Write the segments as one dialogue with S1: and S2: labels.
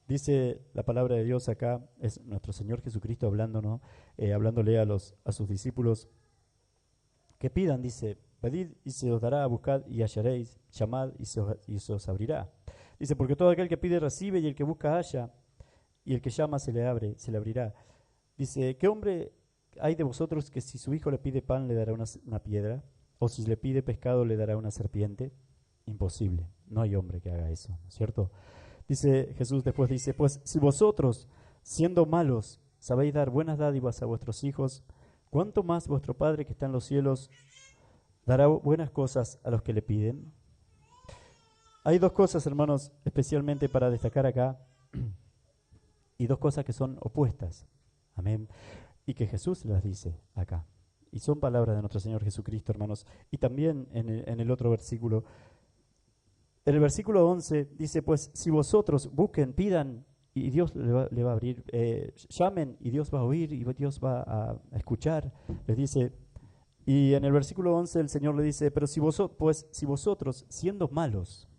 S1: Dice la palabra de Dios acá, es nuestro Señor Jesucristo hablándonos, hablándole a sus discípulos, que pidan, dice, pedid y se os dará, buscad y hallaréis, llamad y se os abrirá. Dice, porque todo aquel que pide recibe y el que busca halla, y el que llama se le abre, se le abrirá. Dice, ¿qué hombre hay de vosotros que si su hijo le pide pan le dará una piedra? ¿O si le pide pescado le dará una serpiente? Imposible, no hay hombre que haga eso, ¿no es cierto? Dice Jesús después, dice, pues si vosotros, siendo malos, sabéis dar buenas dádivas a vuestros hijos, ¿cuánto más vuestro Padre que está en los cielos dará buenas cosas a los que le piden? Hay dos cosas, hermanos, especialmente para destacar acá, y dos cosas que son opuestas. Amén. Y que Jesús las dice acá. Y son palabras de nuestro Señor Jesucristo, hermanos. Y también en el otro versículo. En el versículo 11 dice, pues si vosotros busquen, pidan, y Dios le va a abrir, llamen y Dios va a oír y Dios va a escuchar, les dice. Y en el versículo 11 el Señor le dice, pero si vosotros, siendo malos,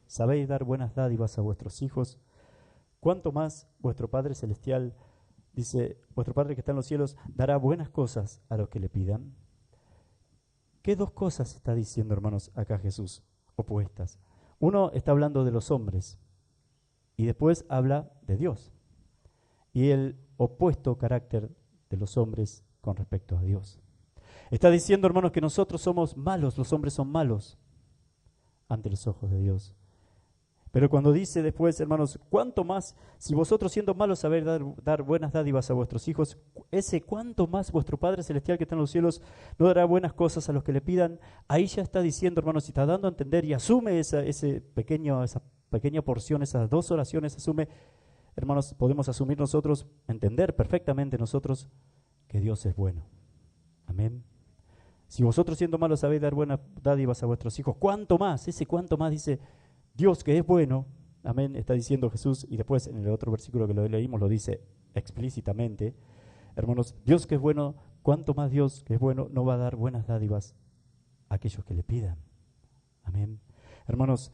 S1: sabéis dar buenas dádivas a vuestros hijos, ¿cuánto más vuestro Padre Celestial, dice, vuestro Padre que está en los cielos, dará buenas cosas a los que le pidan? ¿Qué dos cosas está diciendo, hermanos, acá Jesús, opuestas? Uno está hablando de los hombres y después habla de Dios. Y el opuesto carácter de los hombres con respecto a Dios. Está diciendo, hermanos, que nosotros somos malos, los hombres son malos ante los ojos de Dios. Pero cuando dice después, hermanos, cuánto más, si vosotros siendo malos sabéis dar buenas dádivas a vuestros hijos, ese cuánto más vuestro Padre Celestial que está en los cielos no dará buenas cosas a los que le pidan. Ahí ya está diciendo, hermanos, y está dando a entender y asume esa pequeña porción, esas dos oraciones, asume, hermanos, podemos asumir nosotros, entender perfectamente nosotros que Dios es bueno. Amén. Si vosotros siendo malos sabéis dar buenas dádivas a vuestros hijos, ¿cuánto más? Ese cuánto más dice Dios que es bueno, amén, está diciendo Jesús, y después en el otro versículo que lo leímos lo dice explícitamente, hermanos, Dios que es bueno, cuánto más Dios que es bueno no va a dar buenas dádivas a aquellos que le pidan, amén. Hermanos,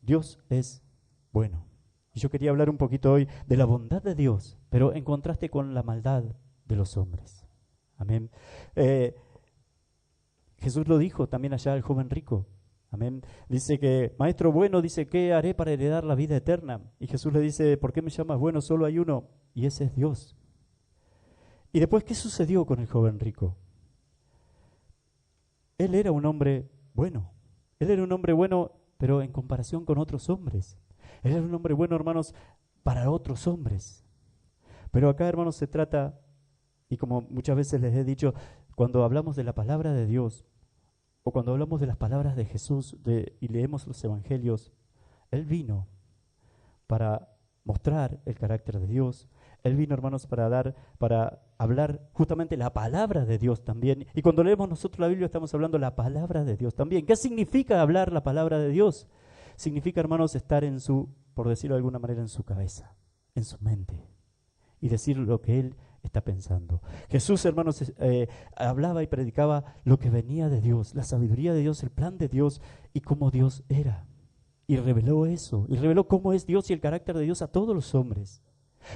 S1: Dios es bueno. Y yo quería hablar un poquito hoy de la bondad de Dios, pero en contraste con la maldad de los hombres, amén. Jesús lo dijo también allá al joven rico. Amén. Dice que, maestro bueno, dice, ¿qué haré para heredar la vida eterna? Y Jesús le dice, ¿por qué me llamas bueno? Solo hay uno, y ese es Dios. Y después, ¿qué sucedió con el joven rico? Él era un hombre bueno. Él era un hombre bueno, pero en comparación con otros hombres. Él era un hombre bueno, hermanos, para otros hombres. Pero acá, hermanos, se trata, y como muchas veces les he dicho, cuando hablamos de la palabra de Dios, o cuando hablamos de las palabras de Jesús y leemos los evangelios, Él vino para mostrar el carácter de Dios. Él vino, hermanos, para hablar justamente la palabra de Dios también. Y cuando leemos nosotros la Biblia estamos hablando la palabra de Dios también. ¿Qué significa hablar la palabra de Dios? Significa, hermanos, estar en su, por decirlo de alguna manera, en su cabeza, en su mente, y decir lo que Él está pensando. Jesús, hermanos, hablaba y predicaba lo que venía de Dios, la sabiduría de Dios, el plan de Dios y cómo Dios era. Y reveló eso, y reveló cómo es Dios y el carácter de Dios a todos los hombres.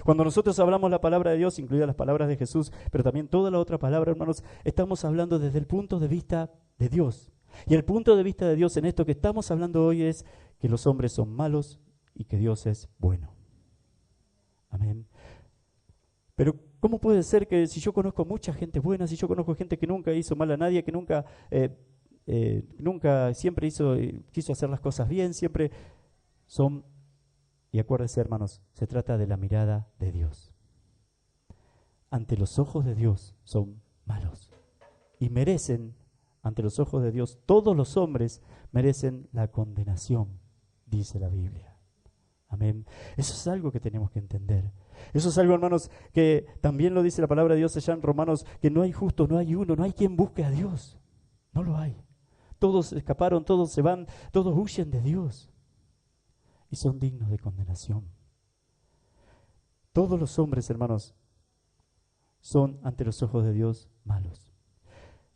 S1: Cuando nosotros hablamos la palabra de Dios, incluidas las palabras de Jesús, pero también toda la otra palabra, hermanos, estamos hablando desde el punto de vista de Dios. Y el punto de vista de Dios en esto que estamos hablando hoy es que los hombres son malos y que Dios es bueno. Amén. Pero ¿cómo puede ser que si yo conozco mucha gente buena, si yo conozco gente que nunca hizo mal a nadie, que nunca siempre quiso hacer las cosas bien, siempre son, y acuérdense hermanos, se trata de la mirada de Dios. Ante los ojos de Dios son malos y merecen, ante los ojos de Dios, todos los hombres merecen la condenación, dice la Biblia. Amén. Eso es algo que tenemos que entender. Eso es algo, hermanos, que también lo dice la palabra de Dios allá en Romanos, que no hay justo, no hay uno, no hay quien busque a Dios. No lo hay. Todos escaparon, todos se van, todos huyen de Dios y son dignos de condenación. Todos los hombres, hermanos, son ante los ojos de Dios malos.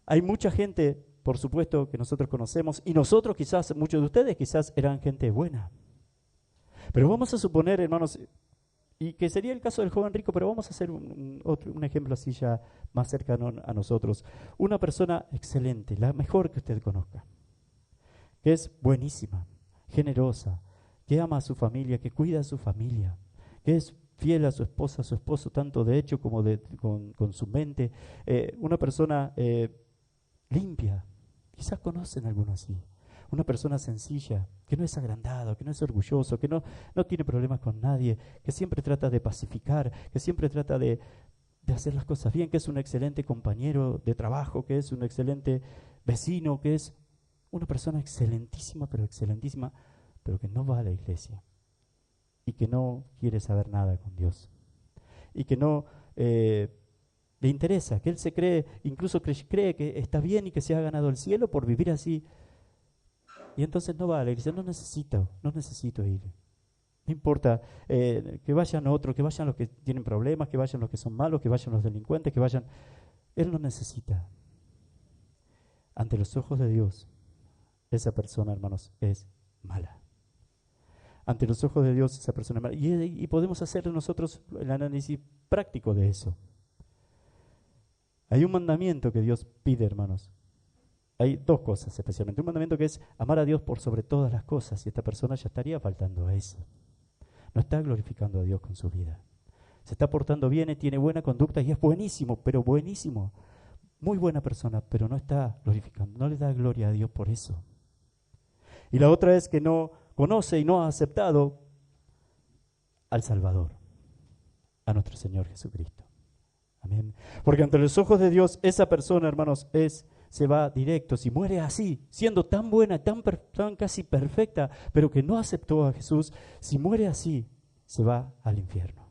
S1: Hay mucha gente, por supuesto, que nosotros conocemos y nosotros quizás, muchos de ustedes quizás eran gente buena. Pero vamos a suponer, hermanos, y que sería el caso del joven rico, pero vamos a hacer un ejemplo así ya más cercano a nosotros. Una persona excelente, la mejor que usted conozca, que es buenísima, generosa, que ama a su familia, que cuida a su familia, que es fiel a su esposo, tanto de hecho como con su mente. Una persona limpia, quizás conocen alguno así. Una persona sencilla, que no es agrandado, que no es orgulloso, que no tiene problemas con nadie, que siempre trata de pacificar, que siempre trata de hacer las cosas bien, que es un excelente compañero de trabajo, que es un excelente vecino, que es una persona excelentísima, pero que no va a la iglesia y que no quiere saber nada con Dios y que no le interesa, que él se cree, incluso cree que está bien y que se ha ganado el cielo por vivir así. Y entonces no va a la iglesia, no necesito ir. No importa que vayan otros, que vayan los que tienen problemas, que vayan los que son malos, que vayan los delincuentes, que vayan. Él no necesita. Ante los ojos de Dios, esa persona, hermanos, es mala. Ante los ojos de Dios, esa persona es mala. Y podemos hacer nosotros el análisis práctico de eso. Hay un mandamiento que Dios pide, hermanos. Hay dos cosas especialmente. Un mandamiento que es amar a Dios por sobre todas las cosas, y esta persona ya estaría faltando a eso. No está glorificando a Dios con su vida. Se está portando bien, tiene buena conducta y es buenísimo, pero buenísimo. Muy buena persona, pero no está glorificando, no le da gloria a Dios por eso. Y la otra es que no conoce y no ha aceptado al Salvador, a nuestro Señor Jesucristo. Amén. Porque ante los ojos de Dios, esa persona, hermanos, se va directo. Si muere así, siendo tan buena, tan casi perfecta, pero que no aceptó a Jesús, si muere así, se va al infierno,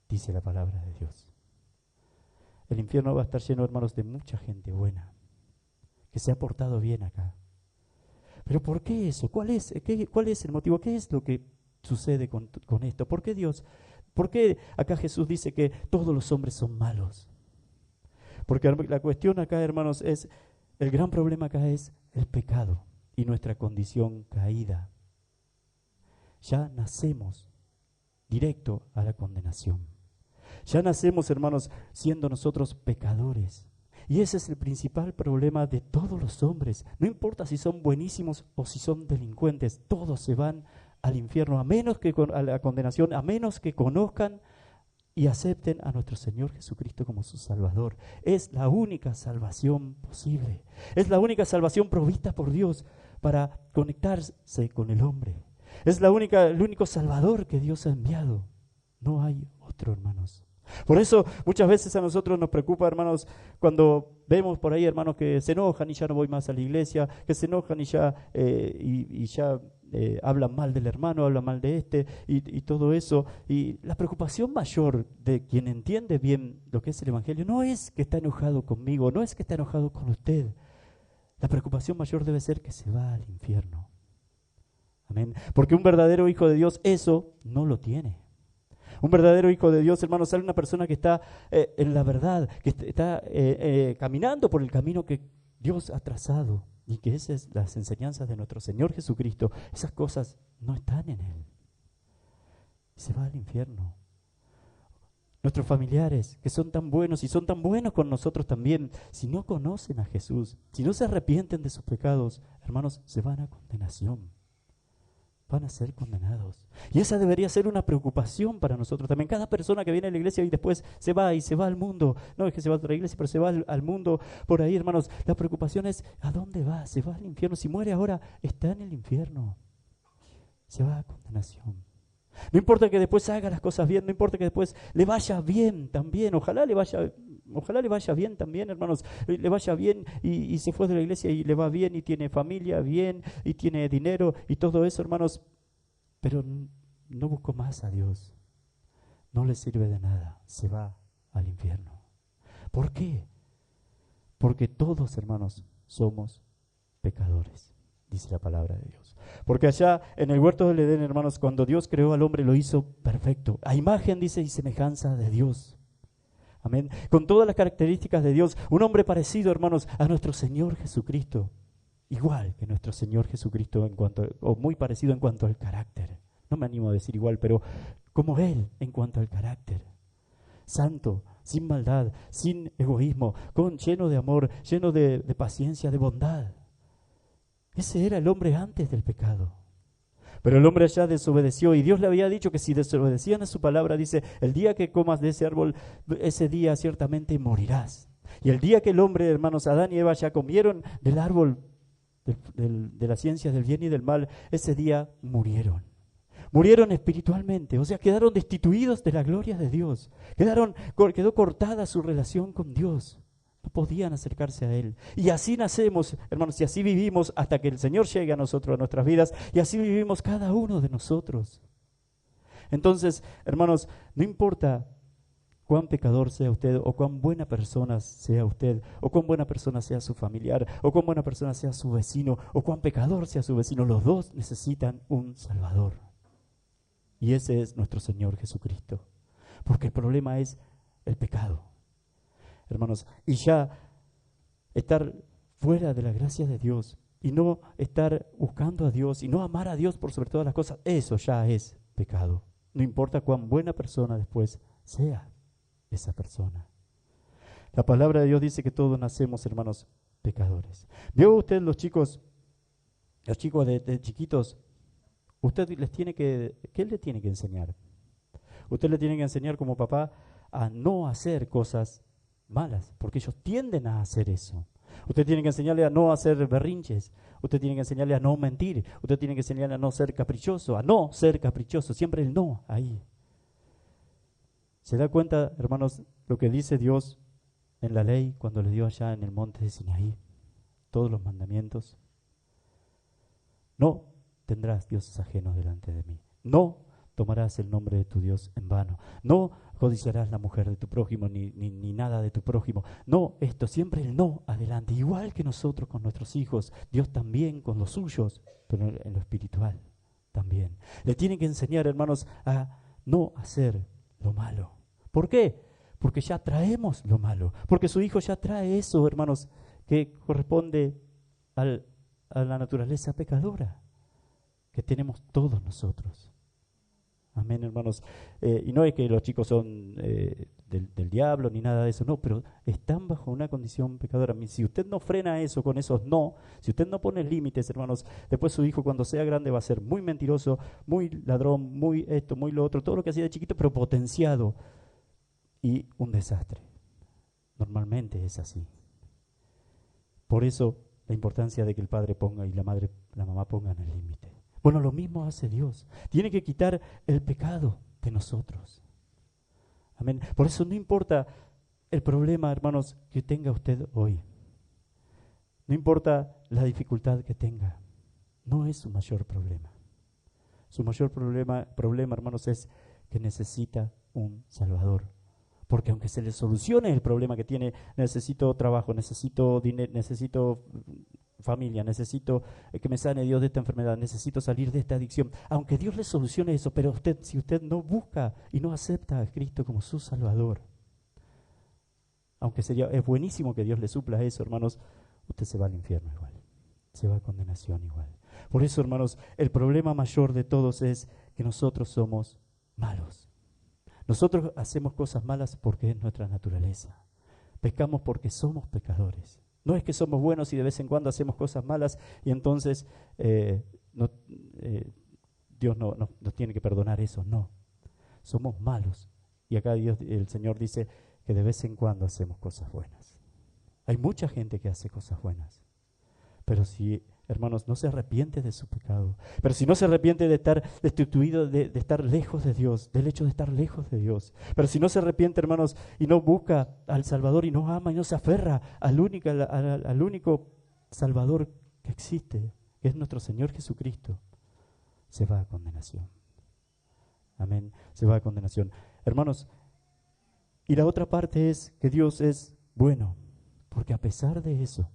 S1: dice la palabra de Dios. El infierno va a estar lleno, hermanos, de mucha gente buena, que se ha portado bien acá. Pero ¿por qué eso? ¿Cuál es el motivo? ¿Qué es lo que sucede con esto? ¿Por qué acá Jesús dice que todos los hombres son malos? Porque la cuestión acá, hermanos, el gran problema acá es el pecado y nuestra condición caída. Ya nacemos directo a la condenación. Ya nacemos, hermanos, siendo nosotros pecadores. Y ese es el principal problema de todos los hombres. No importa si son buenísimos o si son delincuentes, todos se van al infierno, a la condenación, a menos que conozcan y acepten a nuestro Señor Jesucristo como su Salvador. Es la única salvación posible. Es la única salvación provista por Dios para conectarse con el hombre. Es el único Salvador que Dios ha enviado. No hay otro, hermanos. Por eso muchas veces a nosotros nos preocupa, hermanos, cuando vemos por ahí, hermanos, que se enojan y ya no voy más a la iglesia, que se enojan y ya hablan mal del hermano, hablan mal de y todo eso. Y la preocupación mayor de quien entiende bien lo que es el Evangelio no es que está enojado conmigo, no es que está enojado con usted. La preocupación mayor debe ser que se va al infierno. Amén. Porque un verdadero hijo de Dios eso no lo tiene. Un verdadero hijo de Dios, hermanos, es una persona que está en la verdad, que está caminando por el camino que Dios ha trazado. Y que esas son las enseñanzas de nuestro Señor Jesucristo. Esas cosas no están en Él. Se va al infierno. Nuestros familiares, que son tan buenos y son tan buenos con nosotros también, si no conocen a Jesús, si no se arrepienten de sus pecados, hermanos, se van a condenación. Van a ser condenados. Y esa debería ser una preocupación para nosotros también. Cada persona que viene a la iglesia y después se va al mundo. No es que se va a otra iglesia, pero se va al mundo por ahí, hermanos. La preocupación es, ¿a dónde va? Se va al infierno. Si muere ahora, está en el infierno. Se va a condenación. No importa que después haga las cosas bien, no importa que después le vaya bien también. Ojalá le vaya bien también, hermanos. Le vaya bien y se fue de la iglesia y le va bien y tiene familia bien y tiene dinero y todo eso, hermanos. Pero no buscó más a Dios. No le sirve de nada. Se va al infierno. ¿Por qué? Porque todos, hermanos, somos pecadores, dice la palabra de Dios. Porque allá en el huerto del Edén, hermanos, cuando Dios creó al hombre, lo hizo perfecto. A imagen, dice, y semejanza de Dios. Amén. Con todas las características de Dios. Un hombre parecido, hermanos, a nuestro Señor Jesucristo. Igual que nuestro Señor Jesucristo o muy parecido en cuanto al carácter. no me animo a decir igual, pero como Él en cuanto al carácter. Santo, sin maldad, sin egoísmo, lleno de amor, lleno de paciencia, de bondad. Ese era el hombre antes del pecado. Pero el hombre ya desobedeció y Dios le había dicho que si desobedecían a su palabra, dice, el día que comas de ese árbol, ese día ciertamente morirás. Y el día que el hombre, hermanos, Adán y Eva ya comieron del árbol de la ciencia del bien y del mal, ese día murieron. Murieron espiritualmente, o sea, quedaron destituidos de la gloria de Dios. Quedó cortada su relación con Dios. No podían acercarse a Él. Y así nacemos, hermanos, y así vivimos hasta que el Señor llegue a nosotros, a nuestras vidas, y así vivimos cada uno de nosotros. Entonces, hermanos, no importa cuán pecador sea usted, o cuán buena persona sea usted, o cuán buena persona sea su familiar, o cuán buena persona sea su vecino, o cuán pecador sea su vecino, los dos necesitan un Salvador. Y ese es nuestro Señor Jesucristo. Porque el problema es el pecado. Hermanos, y ya estar fuera de la gracia de Dios y no estar buscando a Dios y no amar a Dios por sobre todas las cosas, eso ya es pecado. No importa cuán buena persona después sea esa persona. La palabra de Dios dice que todos nacemos, hermanos, pecadores. ¿Vio usted los chicos de chiquitos? Usted ¿qué le tiene que enseñar? Usted le tiene que enseñar como papá a no hacer cosas malas, porque ellos tienden a hacer eso. Usted tiene que enseñarle a no hacer berrinches, usted tiene que enseñarle a no mentir, usted tiene que enseñarle a no ser caprichoso, siempre el no ahí. ¿Se da cuenta, hermanos, lo que dice Dios en la ley cuando le dio allá en el monte de Sinaí? Todos los mandamientos. No tendrás dioses ajenos delante de mí. No tomarás el nombre de tu Dios en vano. No codiciarás la mujer de tu prójimo, ni nada de tu prójimo. No, esto, siempre el no adelante. Igual que nosotros con nuestros hijos, Dios también con los suyos, pero en lo espiritual también. Le tiene que enseñar, hermanos, a no hacer lo malo. ¿Por qué? Porque ya traemos lo malo. Porque su hijo ya trae eso, hermanos, que corresponde a la naturaleza pecadora que tenemos todos nosotros. Amén, hermanos. Y no es que los chicos son del diablo ni nada de eso, no, pero están bajo una condición pecadora. Si usted no frena eso con esos no, si usted no pone límites, hermanos, después su hijo cuando sea grande va a ser muy mentiroso, muy ladrón, muy esto, muy lo otro, todo lo que hacía de chiquito, pero potenciado y un desastre. Normalmente es así. Por eso la importancia de que el padre ponga y la mamá pongan el límite. Bueno, lo mismo hace Dios. Tiene que quitar el pecado de nosotros. Amén. Por eso no importa el problema, hermanos, que tenga usted hoy. No importa la dificultad que tenga. No es su mayor problema. Su mayor problema, hermanos, es que necesita un Salvador. Porque aunque se le solucione el problema que tiene, necesito trabajo, necesito dinero, necesito familia, necesito que me sane Dios de esta enfermedad, necesito salir de esta adicción. Aunque Dios le solucione eso, pero si usted no busca y no acepta a Cristo como su Salvador, aunque es buenísimo que Dios le supla eso, hermanos, usted se va al infierno igual, se va a condenación igual. Por eso, hermanos, el problema mayor de todos es que nosotros somos malos. Nosotros hacemos cosas malas porque es nuestra naturaleza. Pecamos porque somos pecadores. No es que somos buenos y de vez en cuando hacemos cosas malas y entonces Dios no nos tiene que perdonar eso. No, somos malos. Y acá el Señor dice que de vez en cuando hacemos cosas buenas. Hay mucha gente que hace cosas buenas. Pero si, hermanos, no se arrepiente de su pecado, pero si no se arrepiente de estar destituido, de estar lejos de Dios, del hecho de estar lejos de Dios, pero si no se arrepiente, hermanos, y no busca al Salvador y no ama y no se aferra al único Salvador que existe, que es nuestro Señor Jesucristo, se va a condenación. Amén, se va a condenación. Hermanos, y la otra parte es que Dios es bueno, porque a pesar de eso,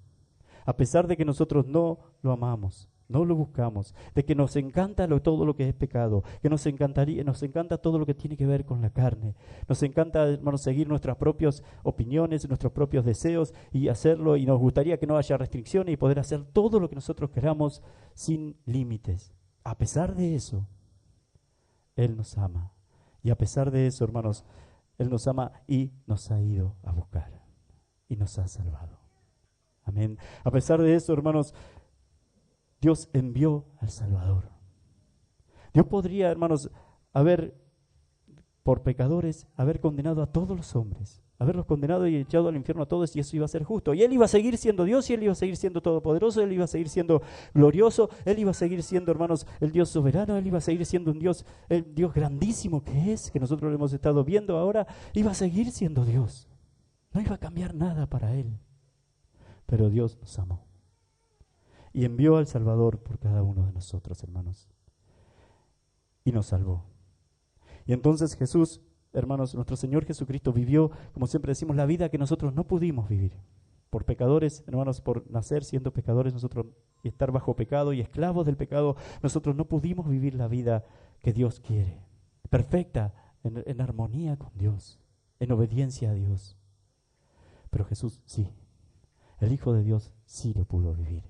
S1: a pesar de que nosotros no lo amamos, no lo buscamos, de que nos encanta todo lo que es pecado, que nos encanta todo lo que tiene que ver con la carne, nos encanta, hermanos, seguir nuestras propias opiniones, nuestros propios deseos y hacerlo, y nos gustaría que no haya restricciones y poder hacer todo lo que nosotros queramos sin límites. A pesar de eso, Él nos ama. Y a pesar de eso, hermanos, Él nos ama y nos ha ido a buscar y nos ha salvado. Amén. A pesar de eso, hermanos, Dios envió al Salvador. Dios podría, hermanos, por pecadores, haber condenado a todos los hombres, haberlos condenado y echado al infierno a todos, y eso iba a ser justo. Y Él iba a seguir siendo Dios, y Él iba a seguir siendo todopoderoso, Él iba a seguir siendo glorioso, Él iba a seguir siendo, hermanos, el Dios soberano, Él iba a seguir siendo un Dios, el Dios grandísimo que es, que nosotros lo hemos estado viendo ahora, iba a seguir siendo Dios. No iba a cambiar nada para Él. Pero Dios nos amó y envió al Salvador por cada uno de nosotros, hermanos, y nos salvó. Y entonces Jesús, hermanos, nuestro Señor Jesucristo vivió, como siempre decimos, la vida que nosotros no pudimos vivir. Por pecadores, hermanos, por nacer siendo pecadores nosotros y estar bajo pecado y esclavos del pecado, nosotros no pudimos vivir la vida que Dios quiere, perfecta, en armonía con Dios, en obediencia a Dios. Pero Jesús sí, el Hijo de Dios sí lo pudo vivir.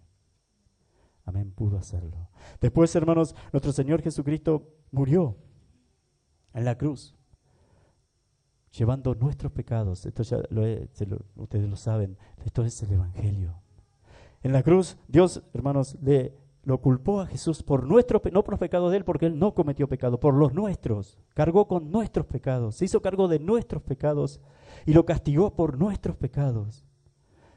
S1: Amén, pudo hacerlo. Después, hermanos, nuestro Señor Jesucristo murió en la cruz, llevando nuestros pecados. Esto ya ustedes lo saben, esto es el Evangelio. En la cruz, Dios, hermanos, lo culpó a Jesús por no por los pecados de Él, porque Él no cometió pecado, por los nuestros. Cargó con nuestros pecados, se hizo cargo de nuestros pecados y lo castigó por nuestros pecados,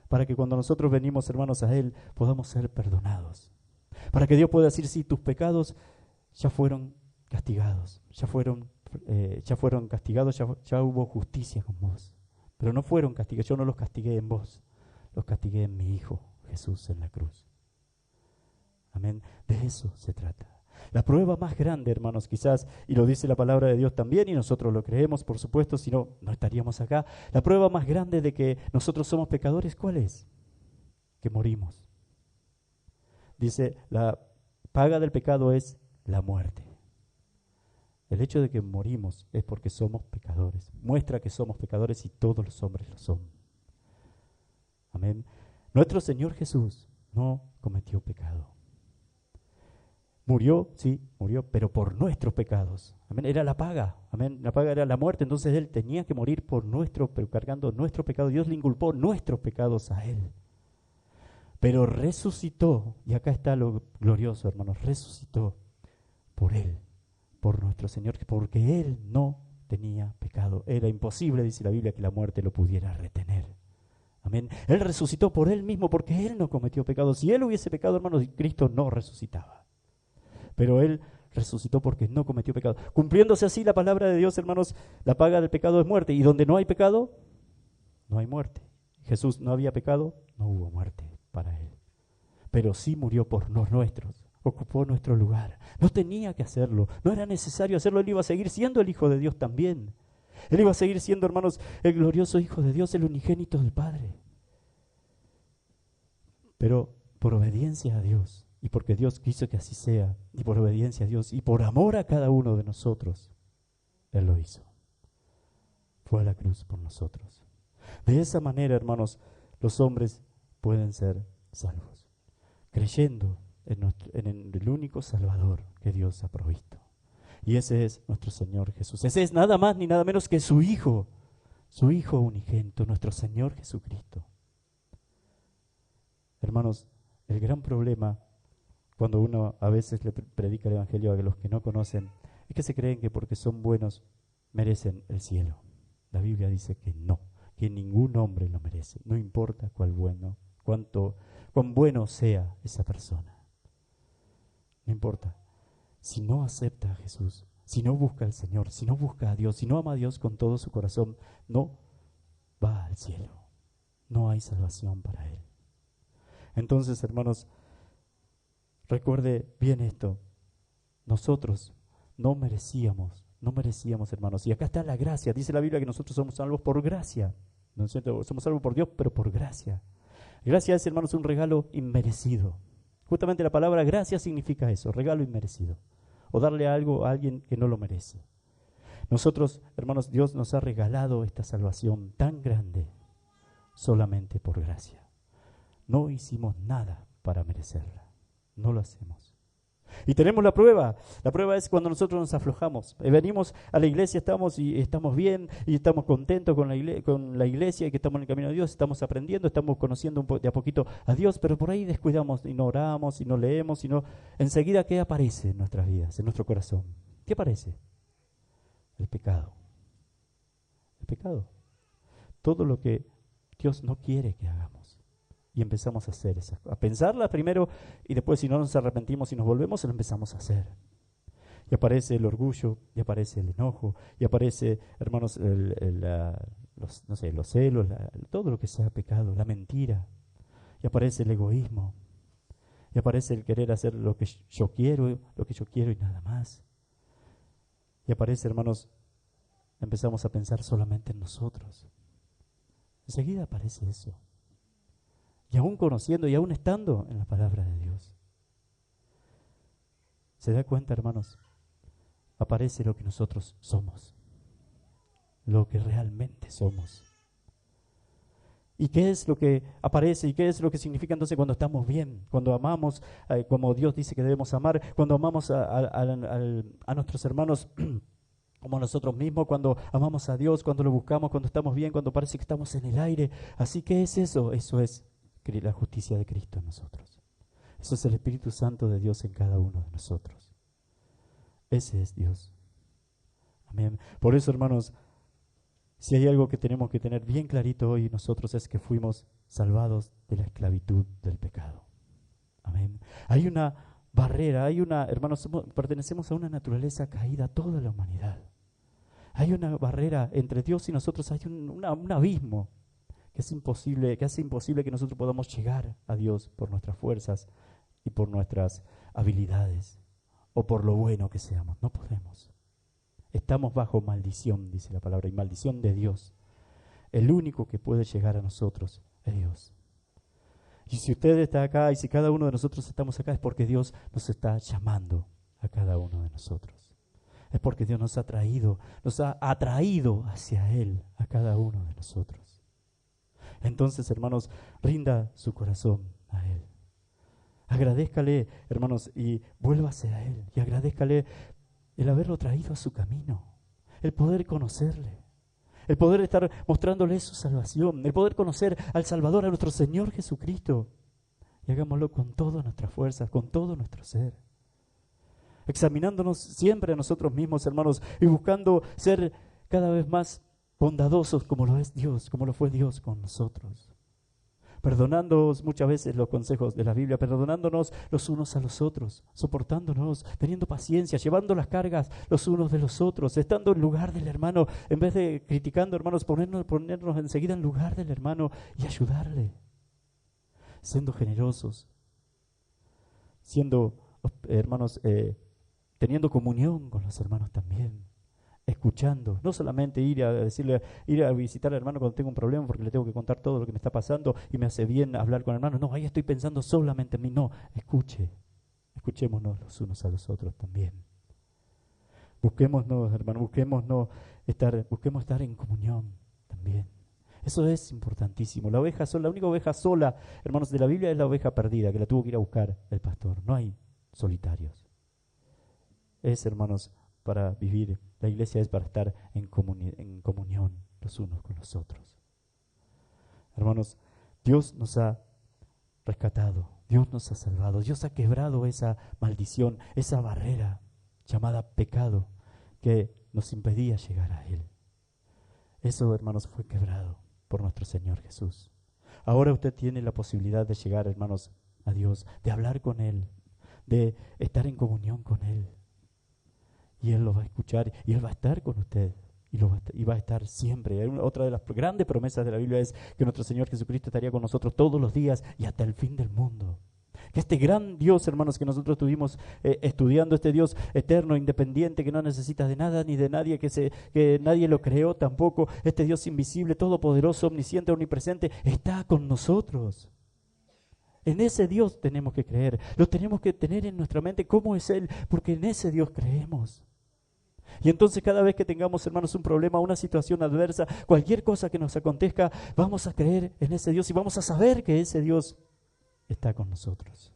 S1: para que cuando nosotros venimos, hermanos, a Él, podamos ser perdonados. Para que Dios pueda decir, sí, tus pecados ya fueron castigados, ya fueron castigados, ya hubo justicia con vos. Pero no fueron castigados, yo no los castigué en vos, los castigué en mi Hijo Jesús en la cruz. Amén, de eso se trata. La prueba más grande, hermanos, quizás, y lo dice la palabra de Dios también, y nosotros lo creemos, por supuesto, si no, no estaríamos acá. La prueba más grande de que nosotros somos pecadores, ¿cuál es? Que morimos. Dice, la paga del pecado es la muerte. El hecho de que morimos es porque somos pecadores. Muestra que somos pecadores y todos los hombres lo son. Amén. Nuestro Señor Jesús no cometió pecado. Murió, sí, murió, pero por nuestros pecados. Amén. Era la paga. Amén. La paga era la muerte. Entonces Él tenía que morir pero cargando nuestro pecado. Dios le inculpó nuestros pecados a Él. Pero resucitó, y acá está lo glorioso, hermanos, resucitó por Él, por nuestro Señor, porque Él no tenía pecado. Era imposible, dice la Biblia, que la muerte lo pudiera retener. Amén. Él resucitó por Él mismo, porque Él no cometió pecado. Si Él hubiese pecado, hermanos, Cristo no resucitaba. Pero Él resucitó porque no cometió pecado. Cumpliéndose así la palabra de Dios, hermanos, la paga del pecado es muerte. Y donde no hay pecado, no hay muerte. Jesús no había pecado, no hubo muerte para Él. Pero sí murió por los nuestros, ocupó nuestro lugar. No tenía que hacerlo, no era necesario hacerlo. Él iba a seguir siendo el Hijo de Dios también. Él iba a seguir siendo, hermanos, el glorioso Hijo de Dios, el unigénito del Padre. Pero por obediencia a Dios, y porque Dios quiso que así sea, y por obediencia a Dios, y por amor a cada uno de nosotros, Él lo hizo. Fue a la cruz por nosotros. De esa manera, hermanos, los hombres pueden ser salvos, creyendo en el único Salvador que Dios ha provisto. Y ese es nuestro Señor Jesús. Ese es nada más ni nada menos que su Hijo unigénito, nuestro Señor Jesucristo. Hermanos, el gran problema cuando uno a veces le predica el Evangelio a los que no conocen es que se creen que porque son buenos merecen el cielo. La Biblia dice que no, que ningún hombre lo merece, no importa cuán bueno sea esa persona. No importa. Si no acepta a Jesús, si no busca al Señor, si no busca a Dios, si no ama a Dios con todo su corazón, no va al cielo. No hay salvación para él. Entonces, hermanos, recuerde bien esto. Nosotros no merecíamos, hermanos. Y acá está la gracia. Dice la Biblia que nosotros somos salvos por gracia. ¿No es cierto? Somos salvos por Dios, pero por gracia. Gracia es, hermanos, un regalo inmerecido. Justamente la palabra gracia significa eso, regalo inmerecido. O darle algo a alguien que no lo merece. Nosotros, hermanos, Dios nos ha regalado esta salvación tan grande solamente por gracia. No hicimos nada para merecerla. No lo hacemos. Y tenemos la prueba. La prueba es cuando nosotros nos aflojamos. Venimos a la iglesia, estamos bien y estamos contentos con la iglesia y que estamos en el camino de Dios, estamos aprendiendo, estamos conociendo de a poquito a Dios, pero por ahí descuidamos y no oramos y no leemos, sino enseguida ¿qué aparece en nuestras vidas, en nuestro corazón? ¿Qué aparece? El pecado. El pecado. Todo lo que Dios no quiere que hagamos. Y empezamos a hacer esas cosas. A pensarlas primero y después si no nos arrepentimos y nos volvemos, lo empezamos a hacer. Y aparece el orgullo, y aparece el enojo, y aparece, hermanos, los celos, todo lo que sea pecado, la mentira. Y aparece el egoísmo. Y aparece el querer hacer lo que yo quiero y nada más. Y aparece, hermanos, empezamos a pensar solamente en nosotros. Enseguida aparece eso. Y aún conociendo y aún estando en la palabra de Dios. ¿Se da cuenta, hermanos? Aparece lo que nosotros somos. Lo que realmente somos. ¿Y qué es lo que aparece y qué es lo que significa entonces cuando estamos bien? Cuando amamos, como Dios dice que debemos amar, cuando amamos a nuestros hermanos como a nosotros mismos, cuando amamos a Dios, cuando lo buscamos, cuando estamos bien, cuando parece que estamos en el aire. Así que es eso, eso es la justicia de Cristo en nosotros. Eso es el Espíritu Santo de Dios en cada uno de nosotros. Ese es Dios. Amén. Por eso, hermanos, si hay algo que tenemos que tener bien clarito hoy nosotros es que fuimos salvados de la esclavitud del pecado. Amén. Hay una barrera, hermanos, pertenecemos a una naturaleza caída, toda la humanidad. Hay una barrera entre Dios y nosotros, hay un abismo que hace imposible que nosotros podamos llegar a Dios por nuestras fuerzas y por nuestras habilidades o por lo bueno que seamos. No podemos. Estamos bajo maldición, dice la palabra, y maldición de Dios. El único que puede llegar a nosotros es Dios. Y si usted está acá y si cada uno de nosotros estamos acá es porque Dios nos está llamando a cada uno de nosotros. Es porque Dios nos ha atraído hacia Él, a cada uno de nosotros. Entonces, hermanos, rinda su corazón a Él. Agradézcale, hermanos, y vuélvase a Él. Y agradézcale el haberlo traído a su camino, el poder conocerle, el poder estar mostrándole su salvación, el poder conocer al Salvador, a nuestro Señor Jesucristo. Y hagámoslo con todas nuestras fuerzas, con todo nuestro ser. Examinándonos siempre a nosotros mismos, hermanos, y buscando ser cada vez más bondadosos como lo es Dios, como lo fue Dios con nosotros. Perdonándonos muchas veces los consejos de la Biblia, perdonándonos los unos a los otros, soportándonos, teniendo paciencia, llevando las cargas los unos de los otros, estando en lugar del hermano, en vez de criticando, hermanos, ponernos enseguida en lugar del hermano y ayudarle, siendo generosos, siendo, hermanos, teniendo comunión con los hermanos también. Escuchando, no solamente ir a visitar al hermano cuando tengo un problema porque le tengo que contar todo lo que me está pasando y me hace bien hablar con el hermano. No, ahí estoy pensando solamente en mí. No, escuchémonos los unos a los otros también. Busquémonos, hermano, busquemos estar en comunión también. Eso es importantísimo. La única oveja sola, hermanos, de la Biblia es la oveja perdida, que la tuvo que ir a buscar el pastor. No hay solitarios. Hermanos, para vivir. La iglesia es para estar en comunión los unos con los otros. Hermanos, Dios nos ha rescatado, Dios nos ha salvado, Dios ha quebrado esa maldición, esa barrera llamada pecado que nos impedía llegar a Él. Eso, hermanos, fue quebrado por nuestro Señor Jesús. Ahora usted tiene la posibilidad de llegar, hermanos, a Dios, de hablar con Él, de estar en comunión con Él. Y Él lo va a escuchar y Él va a estar con usted y va a estar siempre. Otra de las grandes promesas de la Biblia es que nuestro Señor Jesucristo estaría con nosotros todos los días y hasta el fin del mundo. Que este gran Dios, hermanos, que nosotros estuvimos estudiando, este Dios eterno, independiente, que no necesita de nada ni de nadie, que nadie lo creó tampoco, este Dios invisible, todopoderoso, omnisciente, omnipresente, está con nosotros. En ese Dios tenemos que creer, lo tenemos que tener en nuestra mente, cómo es Él, porque en ese Dios creemos. Y entonces cada vez que tengamos, hermanos, un problema, una situación adversa, cualquier cosa que nos acontezca, vamos a creer en ese Dios y vamos a saber que ese Dios está con nosotros.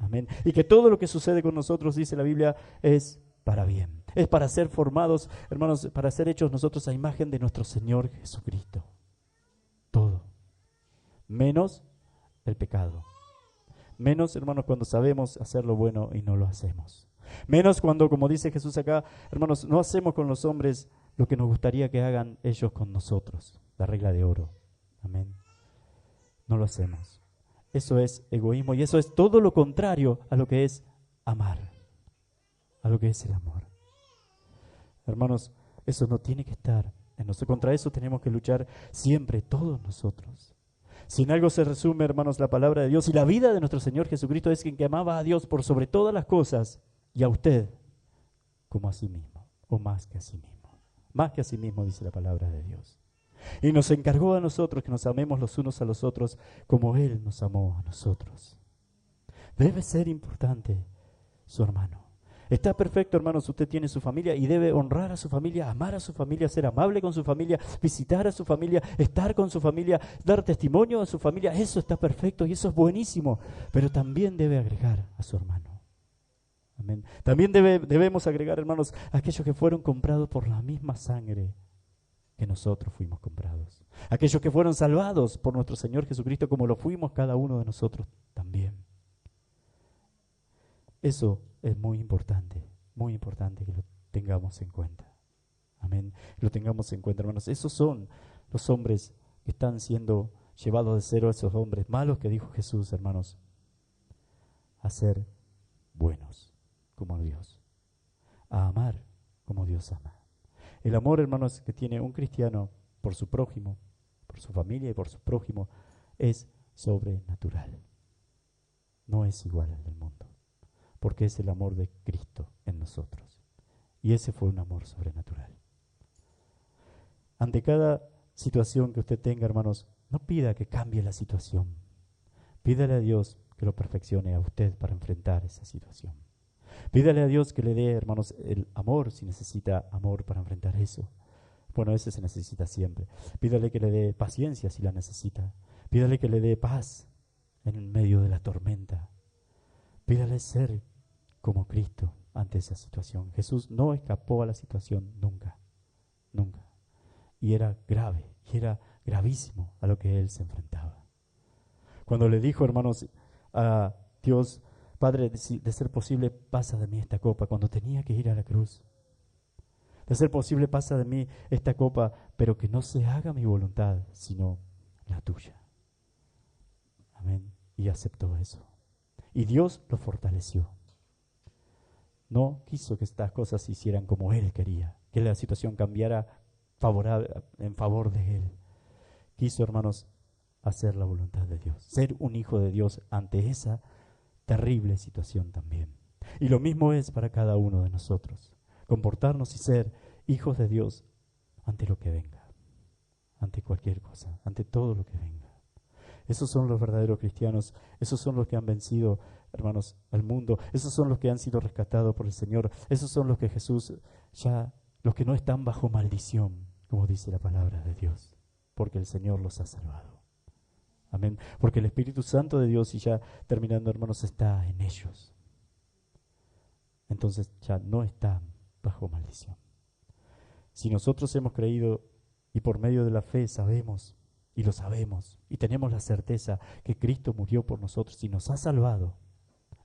S1: Amén. Y que todo lo que sucede con nosotros, dice la Biblia, es para bien. Es para ser formados, hermanos, para ser hechos nosotros a imagen de nuestro Señor Jesucristo. Todo. Menos el pecado. Menos, hermanos, cuando sabemos hacer lo bueno y no lo hacemos. Menos cuando, como dice Jesús acá, hermanos, no hacemos con los hombres lo que nos gustaría que hagan ellos con nosotros. La regla de oro. Amén. No lo hacemos. Eso es egoísmo y eso es todo lo contrario a lo que es amar, a lo que es el amor. Hermanos, eso no tiene que estar en nosotros. Contra eso tenemos que luchar siempre, todos nosotros. Si en algo se resume, hermanos, la palabra de Dios y la vida de nuestro Señor Jesucristo es quien que amaba a Dios por sobre todas las cosas y a usted como a sí mismo, o más que a sí mismo. Más que a sí mismo, dice la palabra de Dios. Y nos encargó a nosotros que nos amemos los unos a los otros como Él nos amó a nosotros. Debe ser importante su hermano. Está perfecto, hermanos, usted tiene su familia y debe honrar a su familia, amar a su familia, ser amable con su familia, visitar a su familia, estar con su familia, dar testimonio a su familia. Eso está perfecto y eso es buenísimo, pero también debe agregar a su hermano. Amén. También debemos agregar, hermanos, a aquellos que fueron comprados por la misma sangre que nosotros fuimos comprados. Aquellos que fueron salvados por nuestro Señor Jesucristo como lo fuimos cada uno de nosotros también. Eso es muy importante que lo tengamos en cuenta. Amén. Lo tengamos en cuenta, hermanos. Esos son los hombres que están siendo llevados de cero, esos hombres malos que dijo Jesús, hermanos, a ser buenos como Dios, a amar como Dios ama. El amor, hermanos, que tiene un cristiano por su prójimo, por su familia y por su prójimo, es sobrenatural. No es igual al del mundo, porque es el amor de Cristo en nosotros. Y ese fue un amor sobrenatural. Ante cada situación que usted tenga, hermanos, no pida que cambie la situación. Pídale a Dios que lo perfeccione a usted para enfrentar esa situación. Pídale a Dios que le dé, hermanos, el amor, si necesita amor para enfrentar eso. Bueno, ese se necesita siempre. Pídale que le dé paciencia si la necesita. Pídale que le dé paz en medio de la tormenta. Pídale ser como Cristo ante esa situación. Jesús no escapó a la situación nunca, nunca. Y era grave, y era gravísimo a lo que él se enfrentaba. Cuando le dijo, hermanos, a Dios, Padre, de ser posible, pasa de mí esta copa, cuando tenía que ir a la cruz. De ser posible, pasa de mí esta copa, pero que no se haga mi voluntad, sino la tuya. Amén. Y aceptó eso. Y Dios lo fortaleció. No quiso que estas cosas se hicieran como Él quería, que la situación cambiara en favor de Él. Quiso, hermanos, hacer la voluntad de Dios, ser un hijo de Dios ante esa terrible situación también. Y lo mismo es para cada uno de nosotros, comportarnos y ser hijos de Dios ante lo que venga, ante cualquier cosa, ante todo lo que venga. Esos son los verdaderos cristianos, esos son los que han vencido, hermanos, al mundo, esos son los que han sido rescatados por el Señor, esos son los que Jesús los que no están bajo maldición, como dice la palabra de Dios, porque el Señor los ha salvado. Amén. Porque el Espíritu Santo de Dios, y ya terminando, hermanos, está en ellos. Entonces ya no están bajo maldición. Si nosotros hemos creído y por medio de la fe sabemos, y lo sabemos, y tenemos la certeza que Cristo murió por nosotros y nos ha salvado,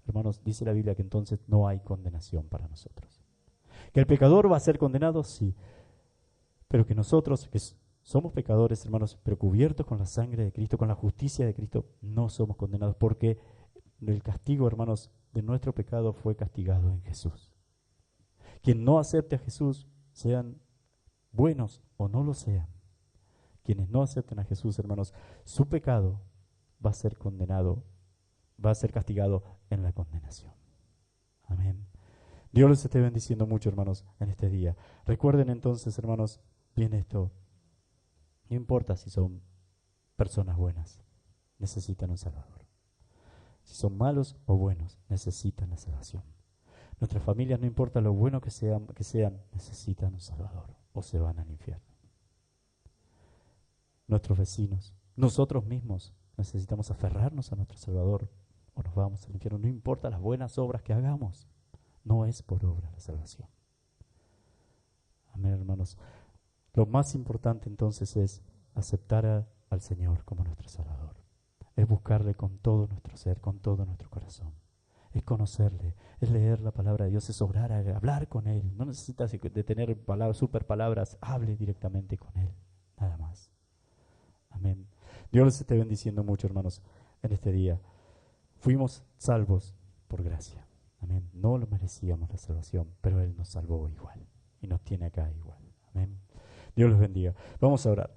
S1: hermanos, dice la Biblia que entonces no hay condenación para nosotros. ¿Que el pecador va a ser condenado? Sí. Pero que nosotros, que somos pecadores, hermanos, pero cubiertos con la sangre de Cristo, con la justicia de Cristo, no somos condenados, porque el castigo, hermanos, de nuestro pecado fue castigado en Jesús. Quien no acepte a Jesús, sean buenos o no lo sean, quienes no acepten a Jesús, hermanos, su pecado va a ser condenado, va a ser castigado en la condenación. Amén. Dios les esté bendiciendo mucho, hermanos, en este día. Recuerden entonces, hermanos, bien esto. No importa si son personas buenas, necesitan un Salvador. Si son malos o buenos, necesitan la salvación. Nuestras familias, no importa lo bueno que sean, necesitan un Salvador o se van al infierno. Nuestros vecinos, nosotros mismos necesitamos aferrarnos a nuestro Salvador o nos vamos al infierno. No importa las buenas obras que hagamos. No es por obra la salvación. Amén, hermanos. Lo más importante entonces es aceptar al Señor como nuestro Salvador. Es buscarle con todo nuestro ser, con todo nuestro corazón. Es conocerle, es leer la palabra de Dios, es orar, hablar con Él. No necesitas de tener palabras, super palabras, hable directamente con Él, nada más. Amén. Dios les esté bendiciendo mucho, hermanos, en este día. Fuimos salvos por gracia. Amén. No lo merecíamos la salvación, pero Él nos salvó igual y nos tiene acá igual. Amén. Dios los bendiga. Vamos a orar.